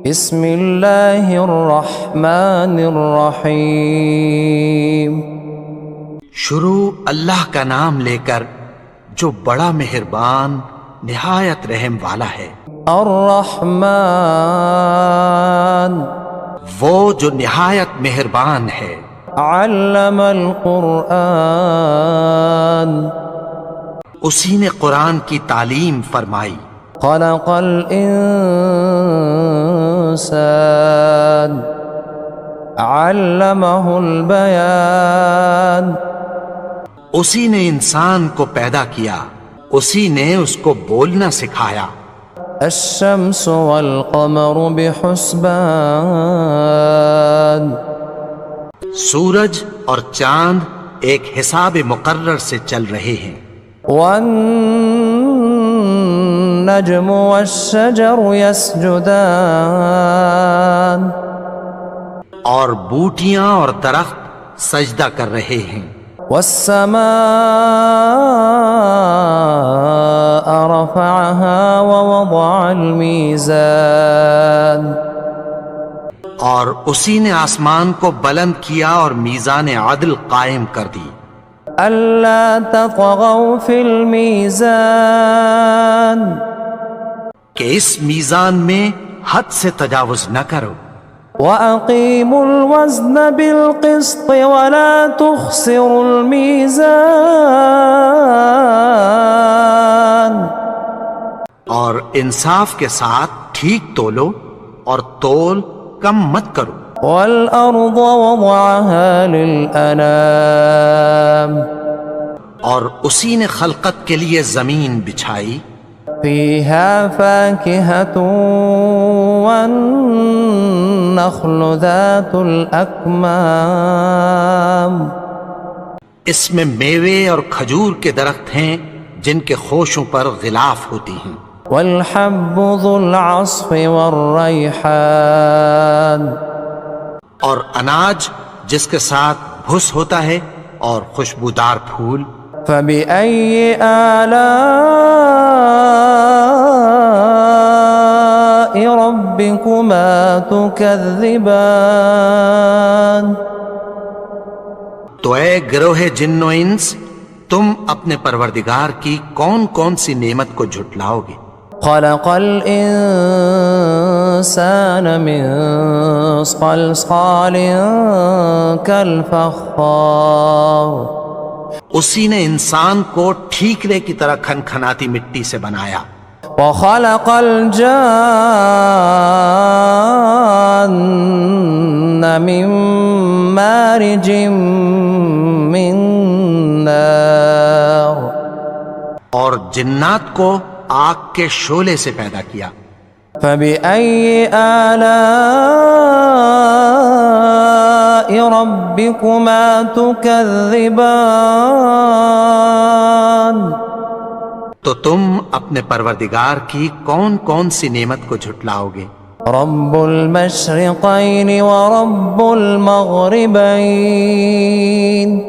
بسم اللہ الرحمن الرحیم شروع اللہ کا نام لے کر جو بڑا مہربان نہایت رحم والا ہے۔ الرحمن وہ جو نہایت مہربان ہے۔ علم القرآن اسی نے قرآن کی تعلیم فرمائی۔ خلق الانسان علمہ البیان اسی نے انسان کو پیدا کیا، اسی نے اس کو بولنا سکھایا۔ الشمس والقمر بحسبان سورج اور چاند ایک حساب مقرر سے چل رہے ہیں۔ والنجم والشجر يسجدان اور بوٹیاں اور درخت سجدہ کر رہے ہیں۔ والسماء رفعها ووضع الميزان اور اسی نے آسمان کو بلند کیا اور میزان عدل قائم کر دی۔ ألا تطغوا في الميزان کہ اس میزان میں حد سے تجاوز نہ کرو۔ وَأَقِيمُوا الْوَزْنَ بِالْقِسْطِ وَلَا تُخْسِرُوا الْمِيزَانَ اور انصاف کے ساتھ ٹھیک تولو اور تول کم مت کرو۔ وَالْأَرْضَ وَضَعَهَا لِلْأَنَامِ اور اسی نے خلقت کے لیے زمین بچھائی۔ فِيهَا فَاكِهَةٌ وَالنَّخْلُ ذَاتُ الْأَكْمَامِ اس میں میوے اور کھجور کے درخت ہیں جن کے خوشوں پر غلاف ہوتی ہیں۔ وَالْحَبُّ ذُو الْعَصْفِ وَالرَّيْحَانِ اور اناج جس کے ساتھ بھس ہوتا ہے اور خوشبودار پھول۔ فَبِأَيِّ آلَاءِ رَبِّكُمَا تُكَذِّبَانِ تو اے گروہ جن و انس، تم اپنے پروردگار کی کون کون سی نعمت کو جھٹلاؤ گے؟ خلق الانسان من صلصال كالفخار اسی نے انسان کو ٹھیکرے کی طرح کھنکھناتی مٹی سے بنایا۔ وخلق الجان من مارج من نار اور جنات کو آگ کے شعلے سے پیدا کیا۔ فبأي آلاء ربكما تكذبان تو تم اپنے پروردگار کی کون کون سی نعمت کو جھٹلاؤ گے؟ رب المشرقين ورب المغربين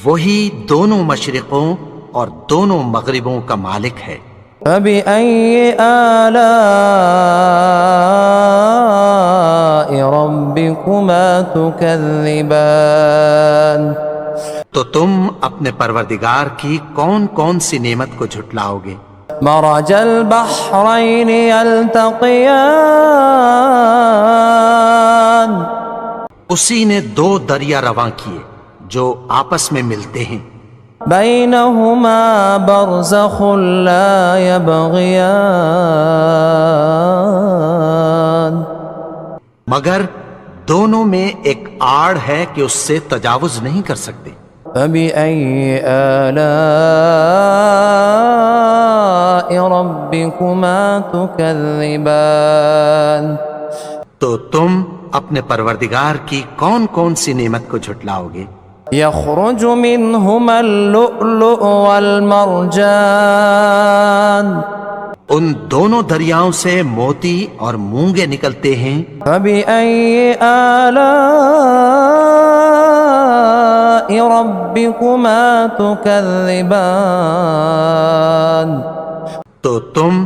وہی دونوں مشرقوں اور دونوں مغربوں کا مالک ہے۔ فبأي آلاء ربكما تكذبان تو تم اپنے پروردگار کی کون کون سی نعمت کو جھٹلاؤ گے؟ مرج البحرين يلتقيان اسی نے دو دریا رواں کیے جو آپس میں ملتے ہیں۔ بينهما برزخ لا يبغيان مگر دونوں میں ایک آڑ ہے کہ اس سے تجاوز نہیں کر سکتے۔ فبأي آلاء ربكما تكذبان تو تم اپنے پروردگار کی کون کون سی نعمت کو جھٹلاؤ گے؟ يخرج منهما اللؤلؤ والمرجان ان دونوں دریاؤں سے موتی اور مونگے نکلتے ہیں۔ فبأي آلاء ربكما تكذبان تو تم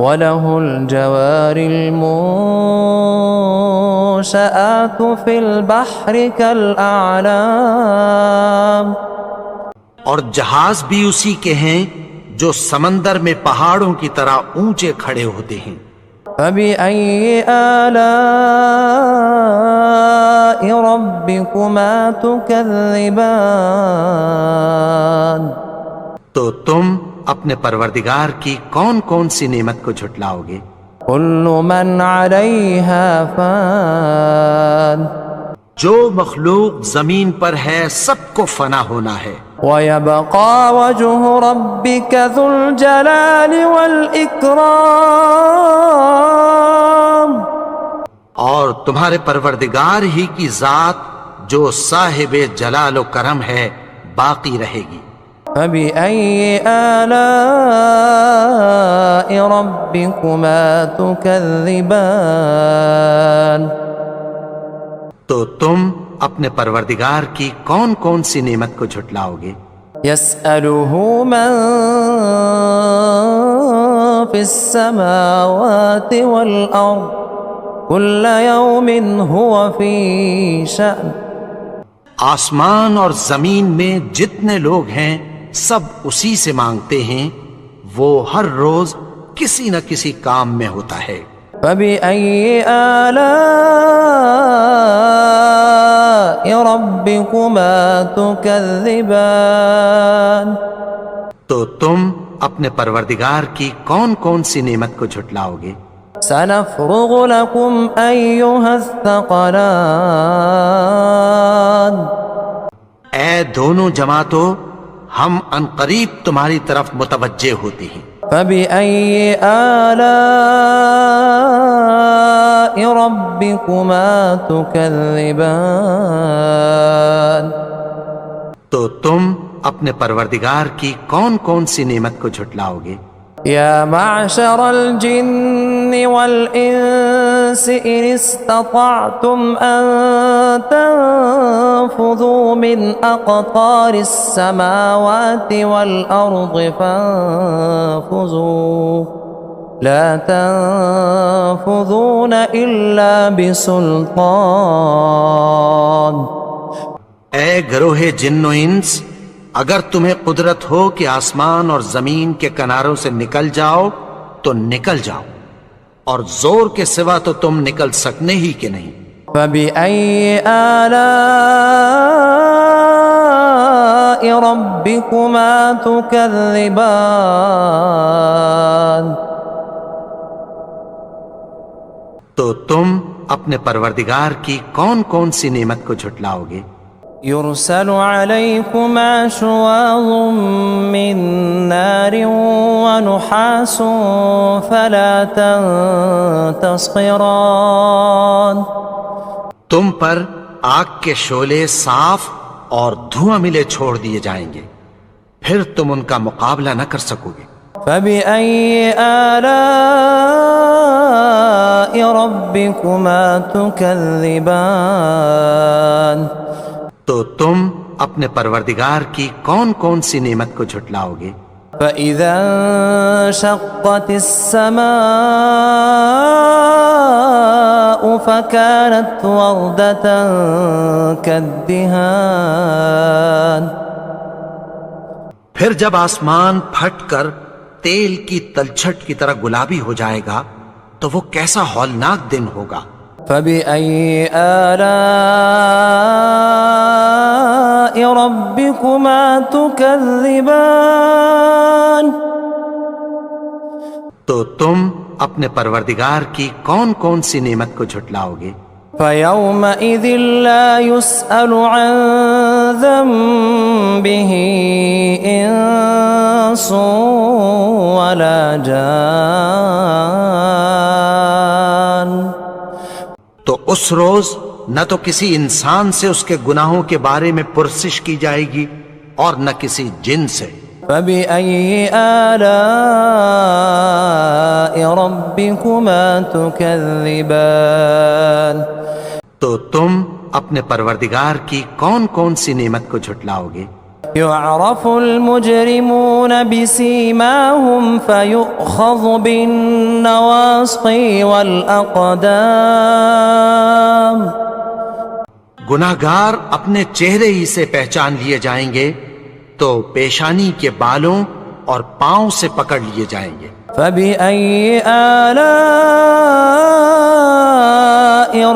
وله الجوار المنشآت في البحر كالأعلام اور جہاز بھی اسی کے ہیں جو سمندر میں پہاڑوں کی طرح اونچے کھڑے ہوتے ہیں۔ فبأي آلاء ربكما تكذبان تو تم اپنے پروردگار کی کون کون سی نعمت کو جھٹلاؤ گے؟ كل من عليها فان جو مخلوق زمین پر ہے سب کو فنا ہونا ہے، ويبقى وجه ربك ذو الجلال والإكرام اور تمہارے پروردگار ہی کی ذات جو صاحب جلال و کرم ہے باقی رہے گی۔ فبأي آلاء ربكما تكذبان تو تم اپنے پروردگار کی کون کون سی نعمت کو جھٹلاؤ گے؟ يسأله من في السماوات والأرض كل يوم هو في شأن آسمان اور زمین میں جتنے لوگ ہیں سب اسی سے مانگتے ہیں، وہ ہر روز کسی نہ کسی کام میں ہوتا ہے۔ فبأي آلاء ربكما تكذبان تو تم اپنے پروردگار کی کون کون سی نعمت کو جھٹلاؤ گے؟ سنفرغ لكم أيها الثقلان اے دونوں جماعتوں، ہم ان قریب تمہاری طرف متوجہ ہوتے ہیں۔ فبأي آلاء ربكما تكذبان تو تم اپنے پروردگار کی کون کون سی نعمت کو جھٹلاؤ گے؟ يا معشر الجن والإنس إن استطعتم أن تنفذوا من أقطار السماوات والأرض فانفذوا لا تنفذون إلا بسلطان اے گروہ جن و انس، اگر تمہیں قدرت ہو کہ آسمان اور زمین کے کناروں سے نکل جاؤ تو نکل جاؤ، اور زور کے سوا تو تم نکل سکنے ہی کہ نہیں۔ فبأي آلاء ربكما تكذبان تو تم اپنے پروردگار کی کون کون سی نعمت کو جھٹلاؤ گے؟ يرسل عليكما شواظ من نار ونحاس فلا تنتصران تم پر آگ کے شعلے صاف اور دھواں ملے چھوڑ دیے جائیں گے، پھر تم ان کا مقابلہ نہ کر سکو گے۔ فبأي آلاء ربكما تكذبان تو تم اپنے پروردگار کی کون کون سی نعمت کو جھٹلاؤ گے؟ فإذا انشقت السماء فكانت وردة كالدهان پھر جب آسمان پھٹ کر تیل کی تلچھٹ کی طرح گلابی ہو جائے گا تو وہ کیسا ہولناک دن ہوگا۔ فبأي آلاء ربكما تكذبان تو تم اپنے پروردگار کی کون کون سی نعمت کو جھٹلاؤ گے؟ فيومئذ لا يسأل عن ذنبه إنس ولا جان تو اس روز نہ تو کسی انسان سے اس کے گناہوں کے بارے میں پرسش کی جائے گی اور نہ کسی جن سے۔ فبأي آلاء ربكما تكذبان تو تم اپنے پروردگار کی کون کون سی نعمت کو جھٹلاؤ گے؟ يعرف المجرمون بسيماهم فيؤخذ بالنواصي والأقدام گناہگار اپنے چہرے ہی سے پہچان لیے جائیں گے تو پیشانی کے بالوں اور پاؤں سے پکڑ لیے جائیں گے۔ فبأي آلاء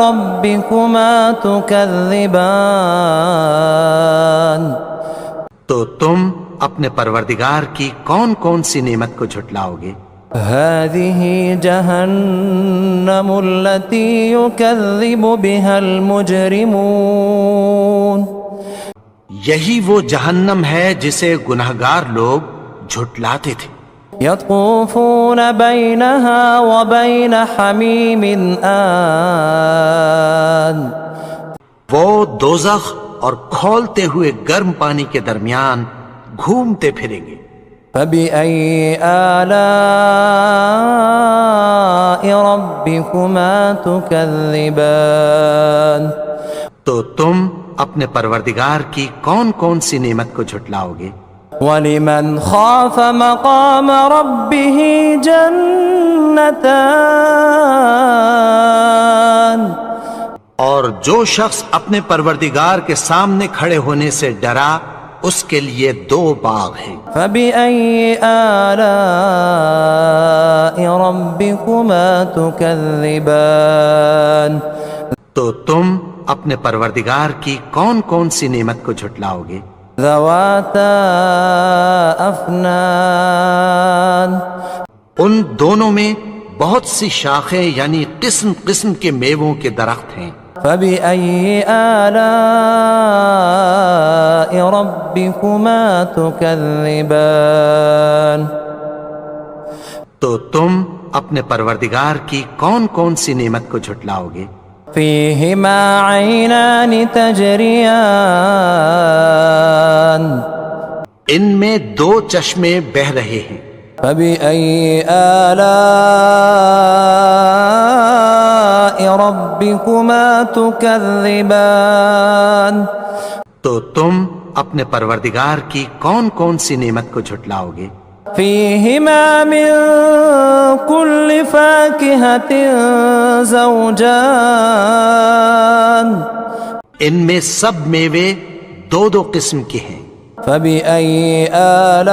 ربكما تكذبان تو تم اپنے پروردگار کی کون کون سی نعمت کو جھٹلاؤ گے؟ هذه جهنم التي يكذب بها المجرمون یہی وہ جہنم ہے جسے گناہگار لوگ جھٹلاتے تھے۔ يطوفون بينها وبين حميم آن وہ دوزخ اور کھولتے ہوئے گرم پانی کے درمیان گھومتے پھریں گے۔ فبأي آلاء ربكما تكذبان تو تم اپنے پروردگار کی کون کون سی نعمت کو جھٹلاؤ گے؟ وَلِمَنْ خَافَ مَقَامَ رَبِّهِ جَنَّتَانِ اور جو شخص اپنے پروردگار کے سامنے کھڑے ہونے سے ڈرا اس کے لیے 2 باغ ہیں۔ فَبِأَيِّ آلَاءِ رَبِّكُمَا تُكَذِّبَانِ تو تم اپنے پروردگار کی کون کون سی نعمت کو جھٹلاؤ گے؟ ذَوَاتَا أَفْنَانٍ ان دونوں میں بہت سی شاخیں یعنی قسم قسم کے میووں کے درخت ہیں۔ فَبِأَيِّ آلَاءِ رَبِّكُمَا تُكَذِّبَانِ تو تم اپنے پروردگار کی کون کون سی نعمت کو جھٹلاؤ گے؟ فِيهِمَا عَيْنَانِ تَجْرِيَانِ ان میں 2 چشمے بہہ رہے ہیں۔ فَبِأَيِّ آلَاءِ رَبِّكُمَا تُكَذِّبَانِ تو تم اپنے پروردگار کی کون کون سی نعمت کو جھٹلاؤ گے؟ فِيهِمَا مِن كُلِّ فَاكِهَةٍ زَوْجَانِ ان میں سب میوے 2 قسم کے ہیں۔ فَبِأَيِّ آلَاءِ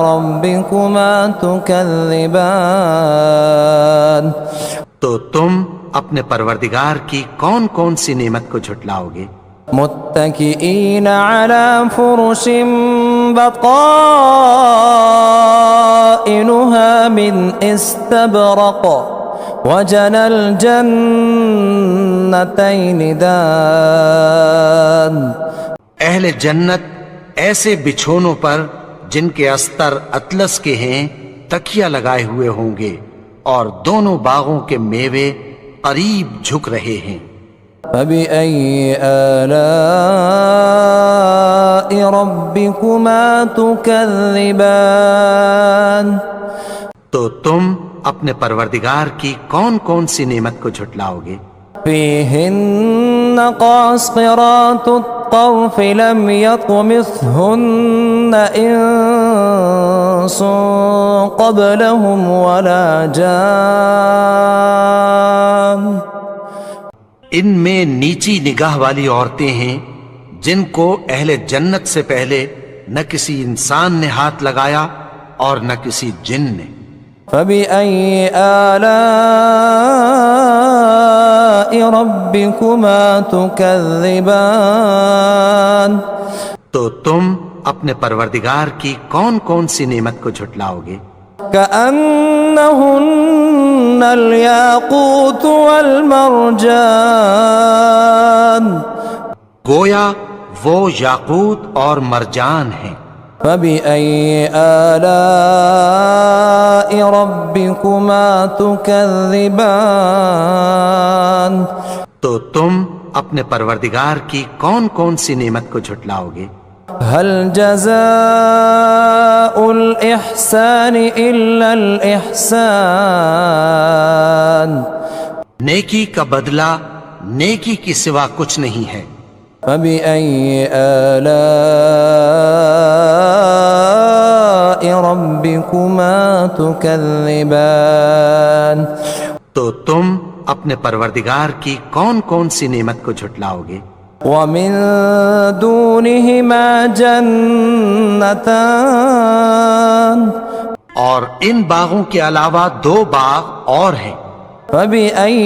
رَبِّكُمَا تُكَذِّبَانِ تو تم اپنے پروردگار کی کون کون سی نعمت کو جھٹلاؤ گے؟ متكئين على فرش بطائنها من استبرق وجنى الجنتين دان اہل جنت ایسے بچھونوں پر جن کے استر اطلس کے ہیں تکیہ لگائے ہوئے ہوں گے اور دونوں باغوں کے میوے قریب جھک رہے ہیں۔ فَبِأَيِّ آلَاءِ رَبِّكُمَا تُكَذِّبَانِ تو تم اپنے پروردگار کی کون کون سی نعمت کو جھٹلاؤ گے؟ فِيهِنَّ قَاصِرَاتُ الطَّرْفِ لَمْ يَطْمِثْهُنَّ إِنسٌ قَبْلَهُمْ وَلَا جَانٌّ ان میں نیچی نگاہ والی عورتیں ہیں جن کو اہل جنت سے پہلے نہ کسی انسان نے ہاتھ لگایا اور نہ کسی جن نے۔ فَبِأَيِّ آلَاءِ رَبِّكُمَا تُكَذِّبَانِ تو تم اپنے پروردگار کی کون کون سی نعمت کو جھٹلاؤ گے؟ كأنهن الياقوت والمرجان گویا وہ یاقوت اور مرجان ہیں۔ فَبِأَيِّ آلَاءِ رَبِّكُمَا تُكَذِّبَانِ تو تم اپنے پروردگار کی کون کون سی نعمت کو جھٹلاؤ گے؟ هل جزاء الإحسان إلا الإحسان نیکی کا بدلہ نیکی کی سوا کچھ نہیں ہے۔ فبأي آلاء ربكما تكذبان تو تم اپنے پروردگار کی کون کون سی نعمت کو جھٹلاؤ گے؟ ومن دونهما جنتان اور ان باغوں کے علاوہ 2 باغ اور ہیں۔ فبأي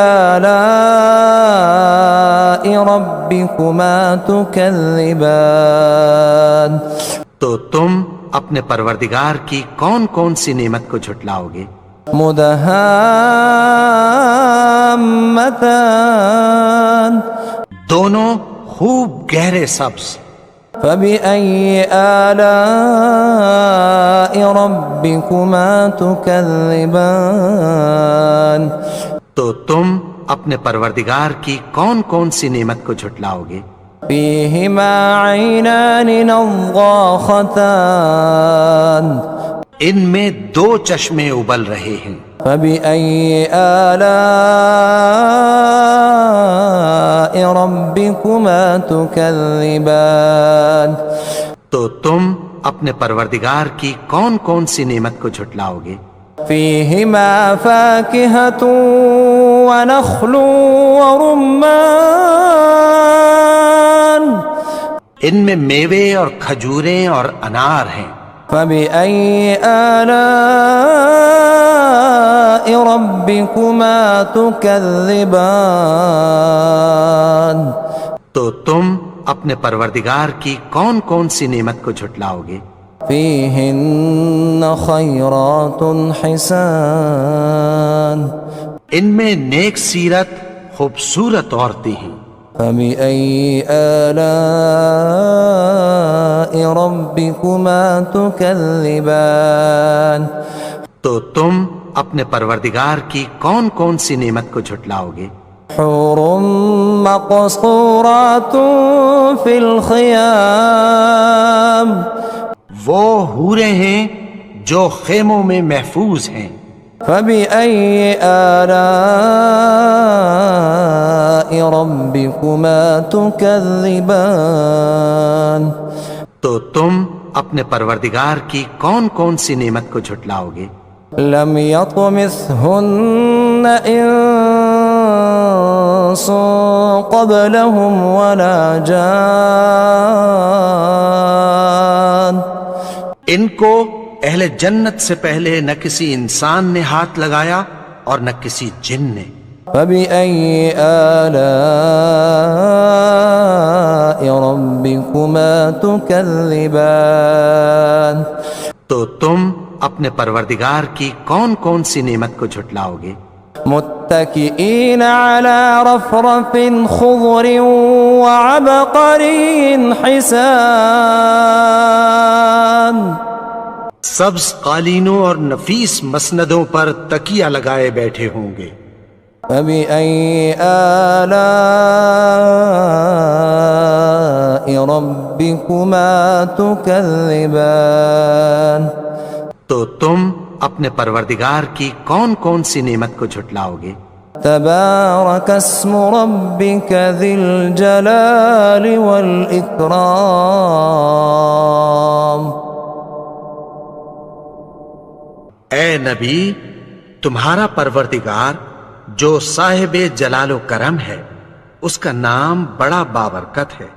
آلاء ربكما تكذبان تو تم اپنے پروردگار کی کون کون سی نعمت کو جھٹلاؤ گے؟ مدہامتان دونوں خوب گہرے سبز۔ فبأي آلاء ربكما تكذبان تو تم اپنے پروردگار کی کون کون سی نعمت کو جھٹلاؤ گے؟ فيهما عينان نضاختان ان میں 2 چشمے ابل رہے ہیں۔ فبأي آلاء ربكما تكذبان تو تم اپنے پروردگار کی کون کون سی نعمت کو جھٹلاؤ گے؟ فيهما فاكهة ونخل ورمان ان میں میوے اور کھجوریں اور انار ہیں۔ فبأي آلاء ربكما تكذبان تو تم اپنے پروردگار کی کون کون سی نعمت کو جھٹلاؤ گے؟ فيهن خيرات حسان ان میں نیک سیرت خوبصورت عورتیں ہیں۔ فبأي آلاء ربكما تكذبان تو تم اپنے پروردگار کی کون کون سی نعمت کو جھٹلاؤ گے؟ حور مقصورات في الخيام وہ حوریں ہیں جو خیموں میں محفوظ ہیں۔ فبأي آلاء ربكما تكذبان تو تم اپنے پروردگار کی کون کون سی نعمت کو جھٹلاؤ گے؟ لم يطمثهن إنس قبلهم ولا جان ان کو اہل جنت سے پہلے نہ کسی انسان نے ہاتھ لگایا اور نہ کسی جن نے۔ فبأي آلاء ربكما تكذبان تو تم اپنے پروردگار کی کون کون سی نعمت کو جھٹلاؤ گے؟ متكئين على رفرف خضر وعبقري حسان سبز قالینوں اور نفیس مسندوں پر تکیہ لگائے بیٹھے ہوں گے۔ فبأي آلاء ربكما تكذبان تو تم اپنے پروردگار کی کون کون سی نعمت کو جھٹلاؤ گے؟ تبارك اسم ربك ذي الجلال والإكرام اے نبی، تمہارا پروردگار جو صاحب جلال و کرم ہے، اس کا نام بڑا بابرکت ہے۔